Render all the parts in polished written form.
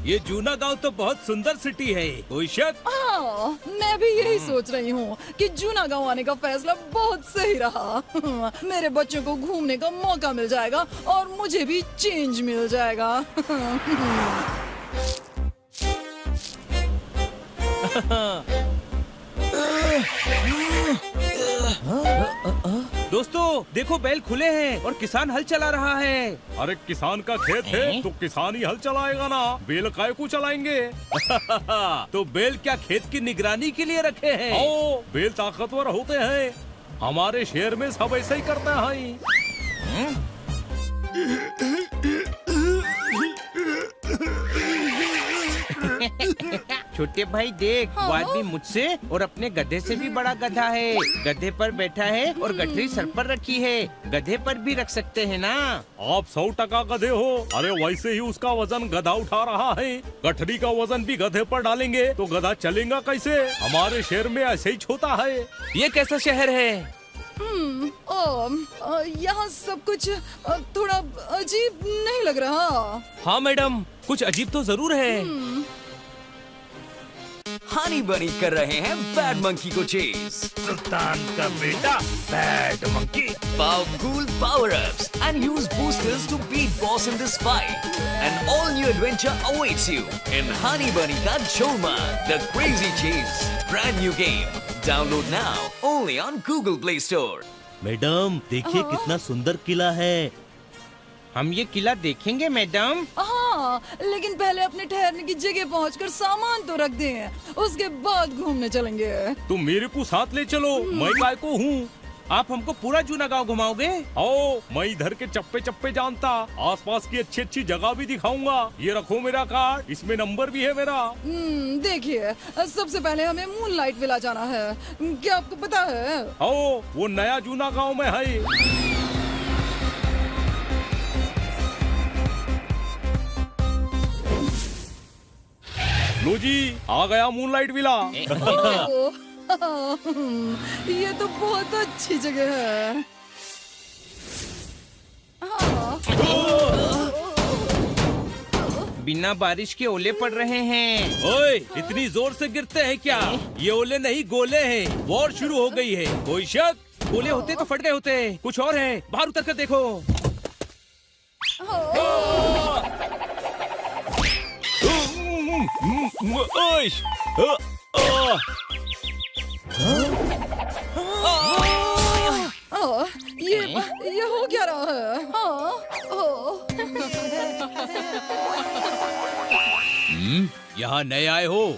ये जूना गांव तो बहुत सुंदर सिटी है, कोई शक? हाँ, मैं भी यही सोच रही हूँ कि जूना गांव आने का फैसला बहुत सही रहा। मेरे बच्चों को घूमने का मौका मिल जाएगा और मुझे भी चेंज मिल जाएगा। दोस्तों देखो, बैल खुले हैं और किसान हल चला रहा है। अरे किसान का खेत है तो किसान ही हल चलाएगा ना, बैल काय को चलाएंगे। तो बैल क्या खेत की निगरानी के लिए रखे हैं? ओ, बैल ताकतवर होते हैं, हमारे शहर में सब ऐसा ही करते हैं। छोटे भाई देख, वो आदमी मुझसे और अपने गधे से भी बड़ा गधा है। गधे पर बैठा है और गठरी सर पर रखी है। गधे पर भी रख सकते हैं ना। आप 100% गधे हो। अरे वैसे ही उसका वजन गधा उठा रहा है, गठरी का वजन भी गधे पर डालेंगे तो गधा चलेगा कैसे? हमारे शहर में ऐसे ही होता है। ये कैसा शहर है? यहाँ सब कुछ थोड़ा अजीब नहीं लग रहा? हाँ मैडम, कुछ अजीब तो जरूर है। हनी बनी कर रहे हैं बैड मंकी को चेज। सुल्तान का बेटा bad monkey. Powerful power-ups and use boosters to beat boss in this fight. An all-new adventure awaits you in Honey Bunny Ka Choma, the Crazy Chase. Brand new game. Download now only on Google Play Store. Madam देखिए कितना सुंदर किला है। हम ये किला देखेंगे madam? हाँ, लेकिन पहले अपने ठहरने की जगह पहुंचकर सामान तो रख दें, उसके बाद घूमने चलेंगे। तुम मेरे को साथ ले चलो, मैं काय को हूँ। आप हमको पूरा जूना गांव घुमाओगे? आओ, मैं इधर के चप्पे चप्पे जानता, आसपास की अच्छी अच्छी जगह भी दिखाऊंगा। ये रखो मेरा कार्ड, इसमें नंबर भी है मेरा। देखिए, सबसे पहले हमें मूनलाइट विला जाना है। क्या आपको पता है? आओ, वो नया जूना गांव में है। लो जी, आ गया मूनलाइट विला। ये तो बहुत अच्छी जगह है। हाँ। बिना बारिश के ओले पड़ रहे हैं। ओए, इतनी जोर से गिरते हैं क्या? ये ओले नहीं गोले हैं। वॉर शुरू हो गई है, कोई शक? गोले होते तो फट गए होते। कुछ और है, बाहर उतर कर देखो। ये हो क्या रहा है? यहाँ नए आए हो?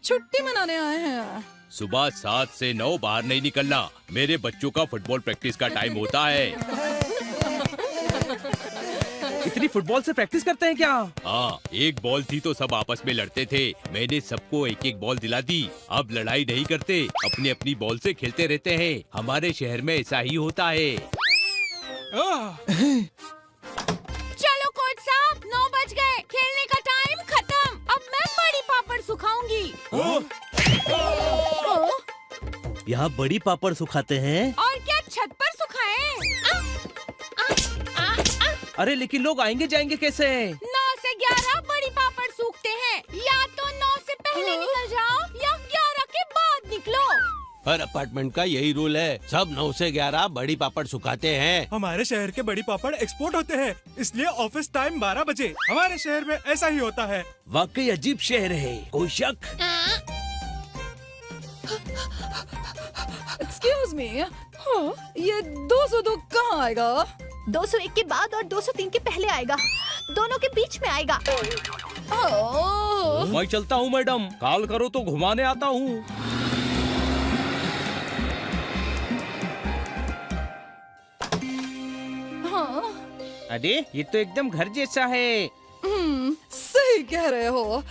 छुट्टी मनाने आए हैं। सुबह 7 से 9 बाहर नहीं निकलना। मेरे बच्चों का फुटबॉल प्रैक्टिस का टाइम होता है। इतनी फुटबॉल से प्रैक्टिस करते हैं क्या? हाँ, एक बॉल थी तो सब आपस में लड़ते थे। मैंने सबको एक एक बॉल दिला दी। अब लड़ाई नहीं करते, अपनी अपनी बॉल से खेलते रहते हैं। हमारे शहर में ऐसा ही होता है। चलो कोच साहब, 9 बज गए, खेलने का टाइम खत्म। अब मैं बड़ी पापड़ सुखाऊंगी। यहाँ बड़ी पापड़ सुखाते हैं? और क्या छत पर सुखाएं? अरे लेकिन लोग आएंगे जाएंगे कैसे? 9 से 11 बड़ी पापड़ सूखते हैं। या तो 9 से पहले निकल जाओ या 11 के बाद निकलो। हर अपार्टमेंट का यही रूल है, सब 9 से 11 बड़ी पापड़ सुखाते हैं। हमारे शहर के बड़ी पापड़ एक्सपोर्ट होते हैं, इसलिए ऑफिस टाइम 12 बजे। हमारे शहर में ऐसा ही होता है। वाकई अजीब शहर है, कोई शक? एक्सक्यूज मी, ये 202 कहाँ आएगा? 201 के बाद और 203 के पहले आएगा, दोनों के बीच में आएगा। मैं चलता हूँ मैडम, कॉल करो तो घुमाने आता हूँ। अरे ये तो एकदम घर जैसा है। सही कह रहे हो।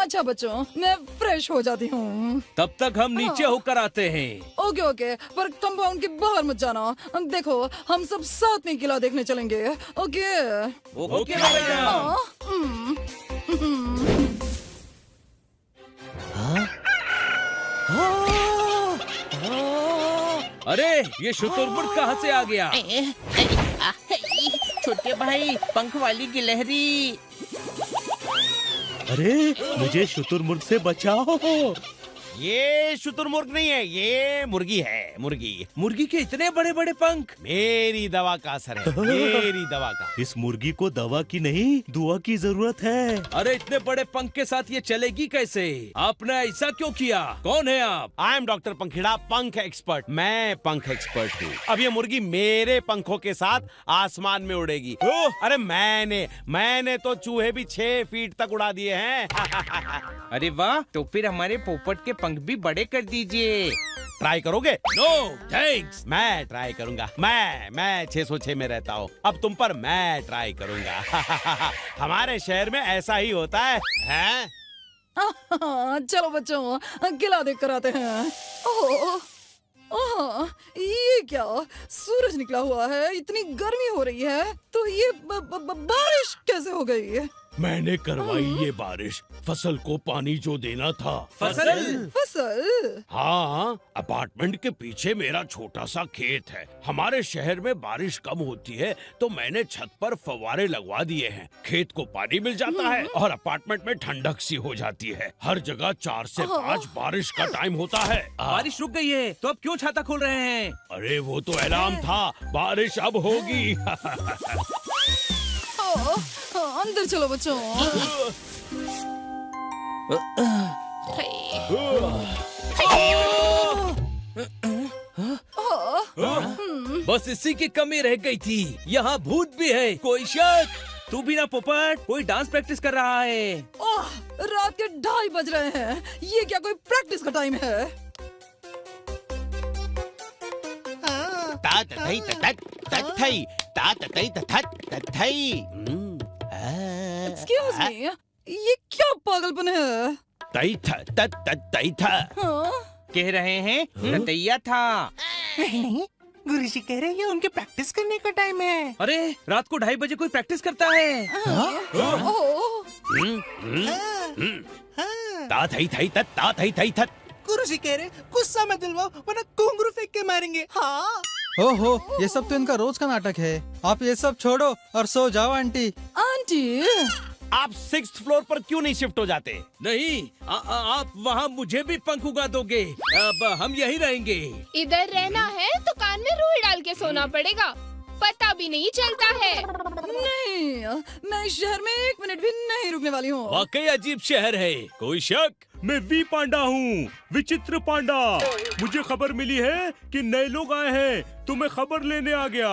अच्छा बच्चों, मैं फ्रेश हो जाती हूँ। तब तक हम नीचे होकर आते हैं। ओके ओके, पर कंपाउंड के बाहर मत जाना। देखो, हम सब साथ में किला देखने चलेंगे। Okay okay madam. हाँ? अरे ये शुतुरमुर्ग कहाँ से आ गया? छोटे भाई, पंख वाली गिलहरी। अरे मुझे शुतुरमुर्ग से बचाओ। ये शुतुरमुर्ग नहीं है, ये मुर्गी है, मुर्गी। मुर्गी के इतने बड़े बड़े पंख। मेरी दवा का असर है, मेरी दवा का। इस मुर्गी को दवा की नहीं दुआ की जरूरत है। अरे इतने बड़े पंख के साथ ये चलेगी कैसे? आपने ऐसा क्यों किया? कौन है आप? आई एम डॉक्टर पंखीड़ा, पंख एक्सपर्ट। मैं पंख एक्सपर्ट हूँ। अब ये मुर्गी मेरे पंखों के साथ आसमान में उड़ेगी। ओह, अरे मैंने तो चूहे भी 6 फीट तक उड़ा दिए हैं। अरे वाह, तो फिर हमारे पोपट के पंख भी बड़े कर दीजिए। ट्राई करोगे? No thanks. मैं ट्राई करूंगा। मैं 606 में रहता हूँ। अब तुम पर मैं ट्राई करूंगा। हमारे शहर में ऐसा ही होता है, हैं? चलो बच्चों, किला देख कर आते हैं। ओह, ओह, ये क्या? सूरज निकला हुआ है, इतनी गर्मी हो रही है, तो ये बारिश कैसे हो गई? मैंने करवाई ये बारिश। फसल को पानी जो देना था। फसल? हाँ, अपार्टमेंट के पीछे मेरा छोटा सा खेत है। हमारे शहर में बारिश कम होती है, तो मैंने छत पर फव्वारे लगवा दिए हैं। खेत को पानी मिल जाता है और अपार्टमेंट में ठंडक सी हो जाती है। हर जगह 4 से 5 बारिश का टाइम होता है। बारिश रुक गई है, तो अब क्यों छाता खोल रहे हैं? अरे वो तो अलार्म था, बारिश अब होगी। अंदर चलो बच्चों। बस इसी की कमी रह गई थी। यहाँ भूत भी है, कोई शक? तू भी ना पोपट, कोई डांस प्रैक्टिस कर रहा है। ओह, रात के 2:30 बज रहे हैं। ये क्या कोई प्रैक्टिस का टाइम है? एक्सक्यूज मी, ये क्या पागलपन है? हाँ? कह रहे हैं रतैया था। नहीं, गुरुजी कह रहे हैं उनके प्रैक्टिस करने का टाइम है। अरे रात को 2:30 बजे कोई प्रैक्टिस करता है? गुरुजी कह रहे गुस्सा मत दिलवाओ, वरना घुंघरू फेंक के मारेंगे। हाँ। ओहो, ये सब तो इनका रोज का नाटक है। आप ये सब छोड़ो और सो जाओ आंटी। आंटी? आप 6th फ्लोर पर क्यों नहीं शिफ्ट हो जाते? नहीं, आप वहाँ मुझे भी पंख उगा दोगे। अब हम यहीं रहेंगे। इधर रहना है तो कान में रुई डाल के सोना पड़ेगा, पता भी नहीं चलता है। नहीं, मैं इस शहर में 1 मिनट भी नहीं रुकने वाली हूँ। वाकई अजीब शहर है, कोई शक? मैं वी पांडा हूँ, विचित्र पांडा। मुझे खबर मिली है कि नए लोग आए हैं, तो मैं खबर लेने आ गया।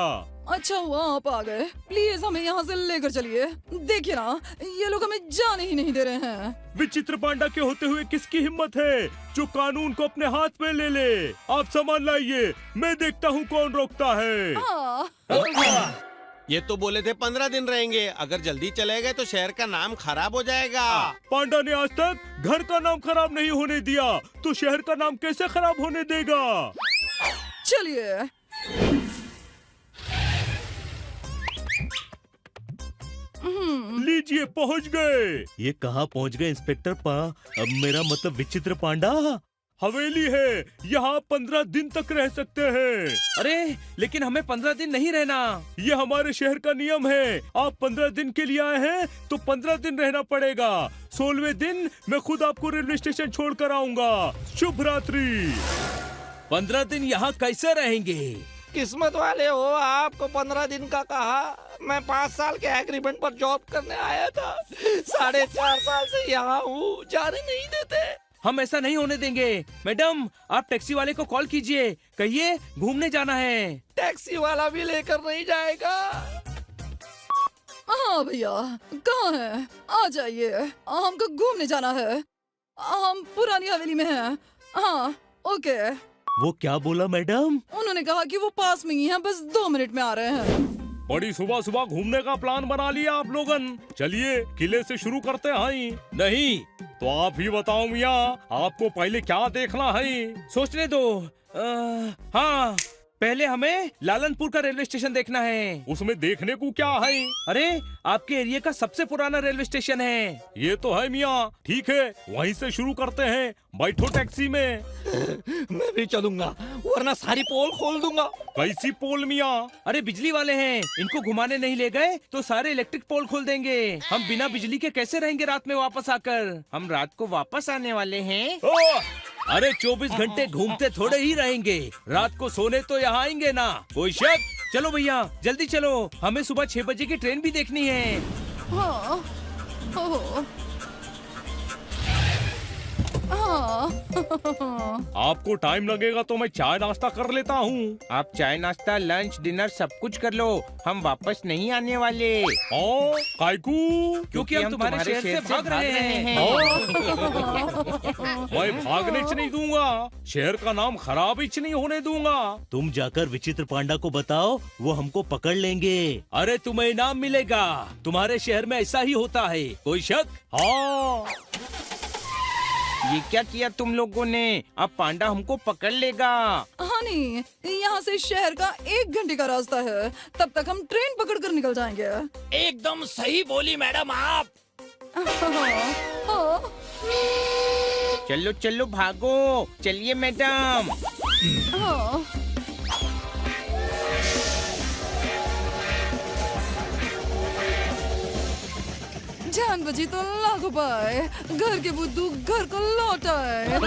अच्छा हुआ आप आ गए। प्लीज हमें यहाँ से लेकर चलिए। देखिए ना, ये लोग हमें जाने ही नहीं दे रहे हैं। विचित्र पांडा के होते हुए किसकी हिम्मत है जो कानून को अपने हाथ में ले ले? आप सामान लाइए, मैं देखता हूँ कौन रोकता है। हाँ। ये तो बोले थे 15 दिन रहेंगे। अगर जल्दी चले गए तो शहर का नाम खराब हो जाएगा। पांडा ने आज तक घर का नाम खराब नहीं होने दिया, तो शहर का नाम कैसे खराब होने देगा? चलिए। लीजिए, पहुंच गए। ये कहाँ पहुँच गए इंस्पेक्टर पा? अब मेरा मतलब विचित्र पांडा। हवेली है, यहाँ 15 दिन तक रह सकते हैं। अरे लेकिन हमें 15 दिन नहीं रहना। ये हमारे शहर का नियम है। आप 15 दिन के लिए आए हैं तो 15 दिन रहना पड़ेगा। 16वें दिन मैं खुद आपको रेलवे स्टेशन छोड़ कर आऊंगा। शुभ रात्रि। 15 दिन यहाँ कैसे रहेंगे? किस्मत वाले हो, आपको 15 दिन का कहा। मैं 5 साल के एग्रीमेंट पर जॉब करने आया था। 4.5 साल से यहाँ हूँ, जाने नहीं देते। हम ऐसा नहीं होने देंगे। मैडम, आप टैक्सी वाले को कॉल कीजिए, कहिए घूमने जाना है। टैक्सी वाला भी लेकर नहीं जाएगा। हाँ भैया, कहाँ है? आ जाइए, हमको घूमने जाना है। हम पुरानी हवेली में हैं। हाँ, ओके। वो क्या बोला मैडम? उन्होंने कहा कि वो पास में ही हैं, बस 2 मिनट में आ रहे हैं। बड़ी सुबह सुबह घूमने का प्लान बना लिया आप लोगन। चलिए किले से शुरू करते हैं। नहीं, तो आप ही बताओ मियाँ, आपको पहले क्या देखना है? सोचने दो। हाँ, पहले हमें लालनपुर का रेलवे स्टेशन देखना है। उसमें देखने को क्या है? अरे आपके एरिया का सबसे पुराना रेलवे स्टेशन है। ये तो है मियाँ। ठीक है, वहीं से शुरू करते हैं। बैठो टैक्सी में। मैं भी चलूंगा, वरना सारी पोल खोल दूंगा। कैसी पोल मियाँ? अरे बिजली वाले हैं, इनको घुमाने नहीं ले गए तो सारे इलेक्ट्रिक पोल खोल देंगे। हम बिना बिजली के कैसे रहेंगे रात में वापस आकर? हम रात को वापस आने वाले हैं। अरे 24 घंटे घूमते थोड़े ही रहेंगे, रात को सोने तो यहाँ आएंगे ना, कोई शक? चलो भैया जल्दी चलो, हमें सुबह 6 बजे की ट्रेन भी देखनी है। हाँ, ओह, हाँ। आपको टाइम लगेगा तो मैं चाय नाश्ता कर लेता हूँ। आप चाय नाश्ता लंच डिनर सब कुछ कर लो, हम वापस नहीं आने वाले। कायकू? क्योंकि हम तुम्हारे शहर से भाग रहे हैं। मैं भागने च नहीं दूंगा, शहर का नाम खराब ही नहीं होने दूंगा। तुम जाकर विचित्र पांडा को बताओ, वो हमको पकड़ लेंगे। अरे तुम्हें इनाम मिलेगा, तुम्हारे शहर में ऐसा ही होता है, कोई शक? हाँ, ये क्या किया तुम लोगों ने? अब पांडा हमको पकड़ लेगा। हनी, यहाँ से शहर का 1 घंटे का रास्ता है, तब तक हम ट्रेन पकड़ कर निकल जाएंगे। एकदम सही बोली मैडम आप। हाँ, चलो चलो भागो, चलिए मैडम। हाँ। जान बची तो लाखों पाए, घर के बुद्धू घर को लौट आए।